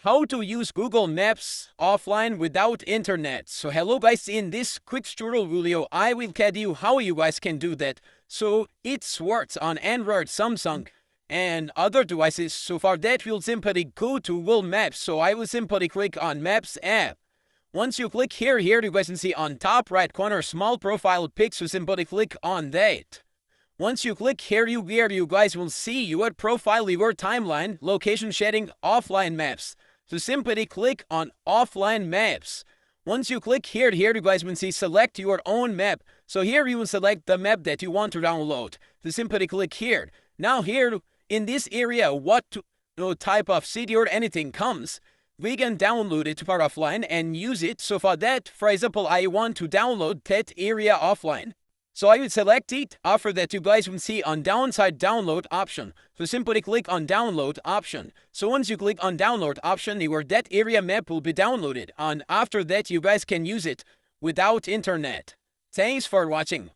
how to use Google Maps offline without internet. So hello guys, in this quick tutorial video, I will tell you how you guys can do that. So it works on Android, Samsung, and other devices. So for that, we'll simply go to Google Maps. So I will simply click on Maps app. Once you click here, you guys can see on top right corner, small profile pic, so simply click on that. Once you click here, you guys will see your profile, your timeline, location sharing, offline maps. So simply click on offline maps. Once you click here, you guys will see select your own map. So here you will select the map that you want to download. So simply click here. Now here in this area, type of city or anything comes, we can download it for offline and use it. So for that, for example, I want to download that area offline. So I will select it. After that, you guys will see on downside download option. So simply click on download option. So once you click on download option, that area map will be downloaded. And after that, you guys can use it without internet. Thanks for watching.